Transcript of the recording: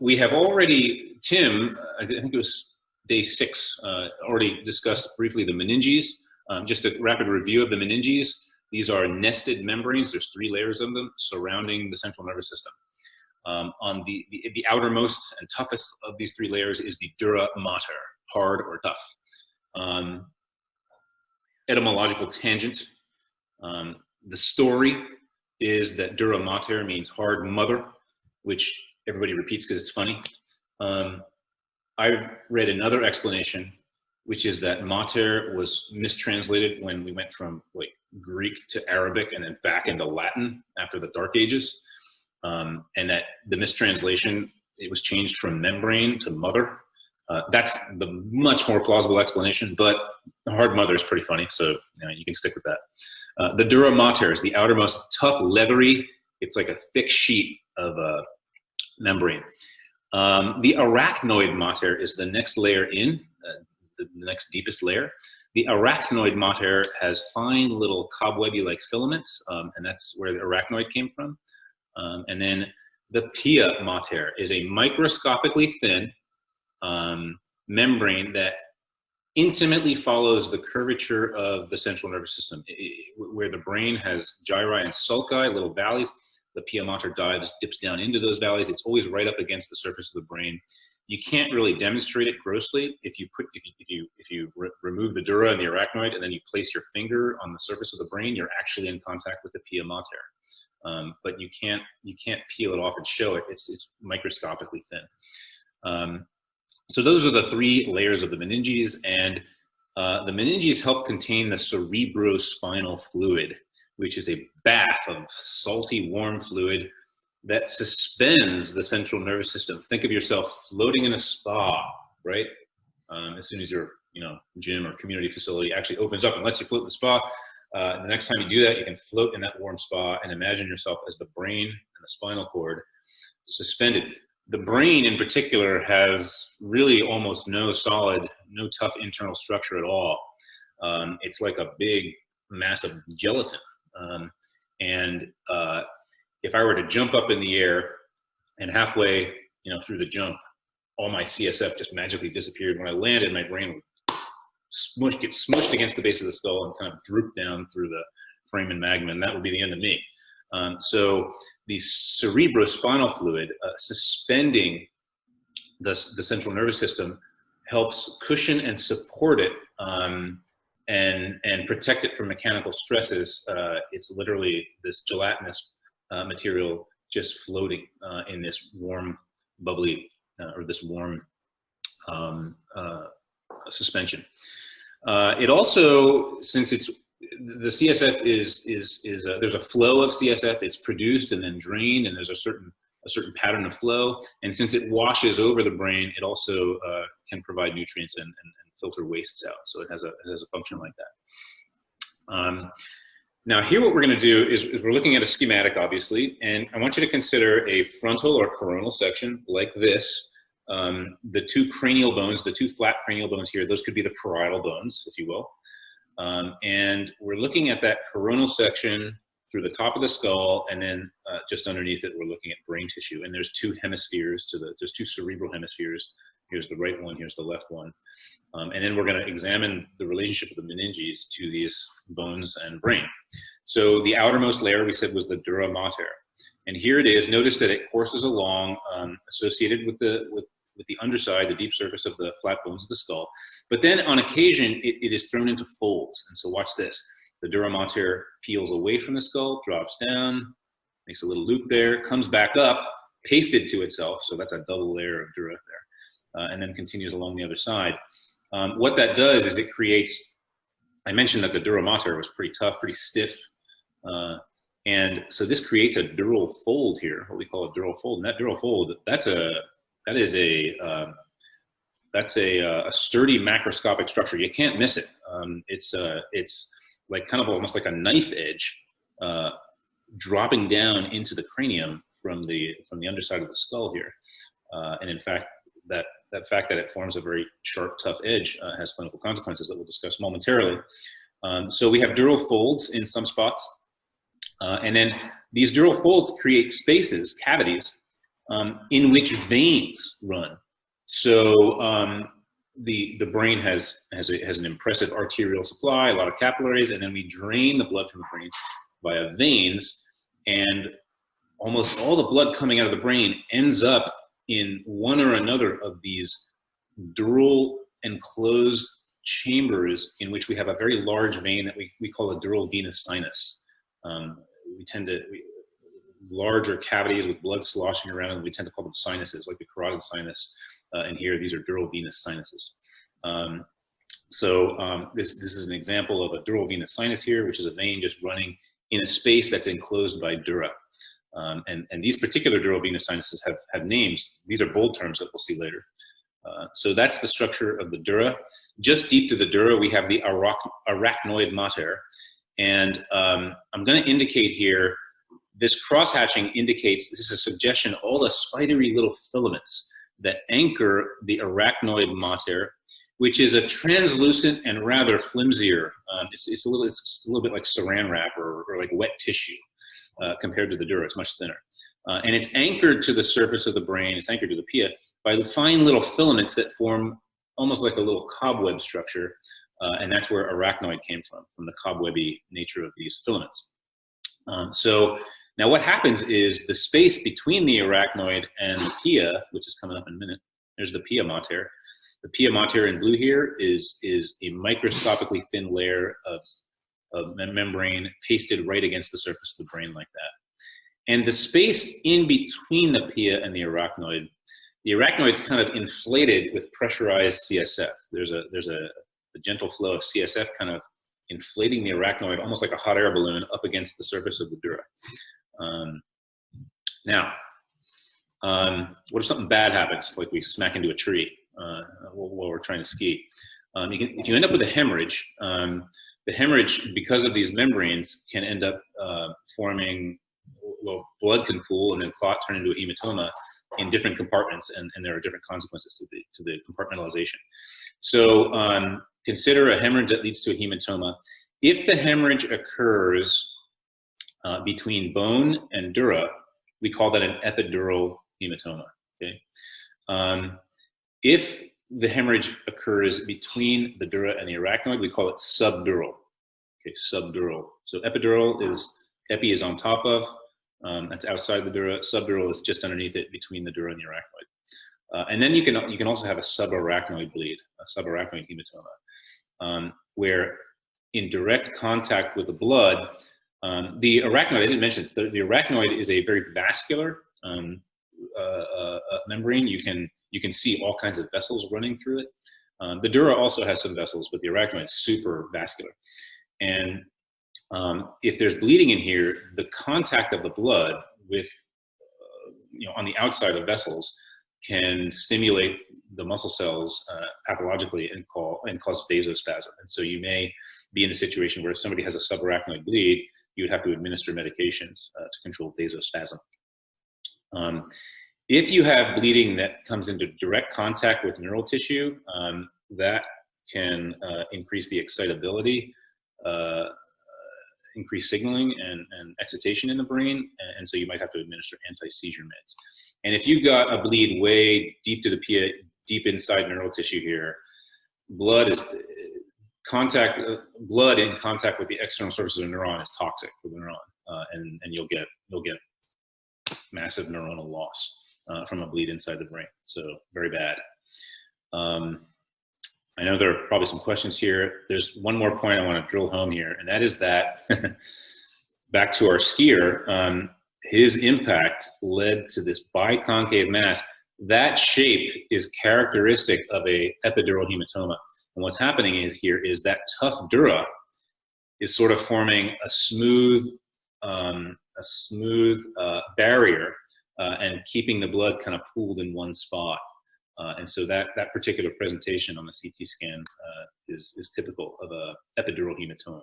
we have already, Tim, I think it was day 6, already discussed briefly the meninges. Just a rapid review of the meninges. These are nested membranes. There's 3 layers of them surrounding the central nervous system. On the outermost and toughest of these 3 layers is the dura mater, hard or tough. Etymological tangent. The story is that dura mater means hard mother, which everybody repeats because it's funny. I read another explanation, which is that mater was mistranslated when we went from like Greek to Arabic and then back into Latin after the Dark Ages. And that the mistranslation, it was changed from membrane to mother. That's the much more plausible explanation, but hard mother is pretty funny, so you can stick with that. The dura mater is the outermost tough, leathery, it's like a thick sheet of membrane. The arachnoid mater is the next layer in, the next deepest layer. The arachnoid mater has fine little cobwebby-like filaments, and that's where the arachnoid came from. And then the pia mater is a microscopically thin membrane that intimately follows the curvature of the central nervous system. Where the brain has gyri and sulci, little valleys, the pia mater dips down into those valleys. It's always right up against the surface of the brain. You can't really demonstrate it grossly. If you remove the dura and the arachnoid and then you place your finger on the surface of the brain, you're actually in contact with the pia mater. But you can't peel it off and show it. It's microscopically thin. So those are the 3 layers of the meninges, and the meninges help contain the cerebrospinal fluid, which is a bath of salty, warm fluid that suspends the central nervous system. Think of yourself floating in a spa, right? As soon as your gym or community facility actually opens up and lets you float in the spa, the next time you do that, you can float in that warm spa and imagine yourself as the brain and the spinal cord suspended. The brain in particular has really almost no tough internal structure at all. It's like a big mass of gelatin. If I were to jump up in the air and halfway, through the jump, all my CSF just magically disappeared. When I landed, my brain would get smushed against the base of the skull and kind of droop down through the foramen magnum, and that would be the end of me. So the cerebrospinal fluid suspending the central nervous system helps cushion and support it and protect it from mechanical stresses. It's literally this gelatinous material just floating in this warm, bubbly, or this warm suspension. It also, since it's the CSF there's a flow of CSF. It's produced and then drained, and there's a certain pattern of flow. And since it washes over the brain, it also can provide nutrients and filter wastes out. So it has a function like that. Now here, what we're going to do is we're looking at a schematic, obviously, and I want you to consider a frontal or coronal section like this. The 2 cranial bones, the 2 flat cranial bones here, those could be the parietal bones, if you will. And we're looking at that coronal section through the top of the skull, and then just underneath it, we're looking at brain tissue. And there's 2 hemispheres there's 2 cerebral hemispheres. Here's the right one, here's the left one. And then we're going to examine the relationship of the meninges to these bones and brain. So the outermost layer, we said, was the dura mater. And here it is. Notice that it courses along, associated with the underside, the deep surface of the flat bones of the skull. But then on occasion, it is thrown into folds. And so watch this. The dura mater peels away from the skull, drops down, makes a little loop there, comes back up, pasted to itself. So that's a double layer of dura there, and then continues along the other side. What that does is it creates, I mentioned that the dura mater was pretty tough, pretty stiff. And so this creates a dural fold here, what we call a dural fold. And that dural fold, that's a sturdy macroscopic structure. You can't miss it. It's like kind of almost like a knife edge dropping down into the cranium from the underside of the skull here. And in fact, that fact that it forms a very sharp, tough edge has clinical consequences that we'll discuss momentarily. So we have dural folds in some spots. And then these dural folds create spaces, cavities, in which veins run. So the brain has an impressive arterial supply, a lot of capillaries, and then we drain the blood from the brain via veins, and almost all the blood coming out of the brain ends up in one or another of these dural enclosed chambers in which we have a very large vein that we call a dural venous sinus. Larger cavities with blood sloshing around, we tend to call them sinuses, like the carotid sinus. And here, these are dural venous sinuses. This is an example of a dural venous sinus here, which is a vein just running in a space that's enclosed by dura. And these particular dural venous sinuses have names. These are bold terms that we'll see later. So that's the structure of the dura. Just deep to the dura, we have the arachnoid mater. And I'm going to indicate here, this cross-hatching indicates, this is a suggestion, all the spidery little filaments that anchor the arachnoid mater, which is a translucent and rather flimsier. It's a little bit like saran wrap or like wet tissue compared to the dura. It's much thinner. And it's anchored to the surface of the brain, it's anchored to the pia, by the fine little filaments that form almost like a little cobweb structure. And that's where arachnoid came from the cobwebby nature of these filaments. So now what happens is the space between the arachnoid and the pia, which is coming up in a minute, there's the pia mater. The pia mater in blue here is a microscopically thin layer of membrane pasted right against the surface of the brain like that. And the space in between the pia and the arachnoid's kind of inflated with pressurized CSF. There's a gentle flow of CSF kind of inflating the arachnoid, almost like a hot air balloon, up against the surface of the dura. What if something bad happens, like we smack into a tree while we're trying to ski? If you end up with a hemorrhage, the hemorrhage, because of these membranes, can end up forming, well, blood can pool and then clot turn into a hematoma in different compartments, and there are different consequences to the compartmentalization. So consider a hemorrhage that leads to a hematoma. If the hemorrhage occurs between bone and dura, we call that an epidural hematoma. Okay. If the hemorrhage occurs between the dura and the arachnoid, we call it subdural. Okay, subdural. So epidural epi is on top of, that's outside the dura. Subdural is just underneath it, between the dura and the arachnoid. And then you can also have a subarachnoid bleed, a subarachnoid hematoma, where in direct contact with the blood, the arachnoid, I didn't mention this, the arachnoid is a very vascular membrane. You can see all kinds of vessels running through it. The dura also has some vessels, but the arachnoid is super vascular. And if there's bleeding in here, the contact of the blood with, on the outside of vessels can stimulate the muscle cells pathologically and cause vasospasm. And so you may be in a situation where if somebody has a subarachnoid bleed, you would have to administer medications to control vasospasm. If you have bleeding that comes into direct contact with neural tissue, that can increase the excitability, increase signaling and excitation in the brain, and so you might have to administer anti-seizure meds. And if you've got a bleed way deep to the pia, deep inside neural tissue here, blood in contact with the external surface of the neuron is toxic for the neuron, and you'll get massive neuronal loss from a bleed inside the brain. So very bad. I know there are probably some questions here. There's one more point I want to drill home here, and that is that back to our skier, his impact led to this biconcave mass. That shape is characteristic of a epidural hematoma. And what's happening is that tough dura is sort of forming a smooth barrier and keeping the blood kind of pooled in one spot. And so that particular presentation on the CT scan is typical of a epidural hematoma.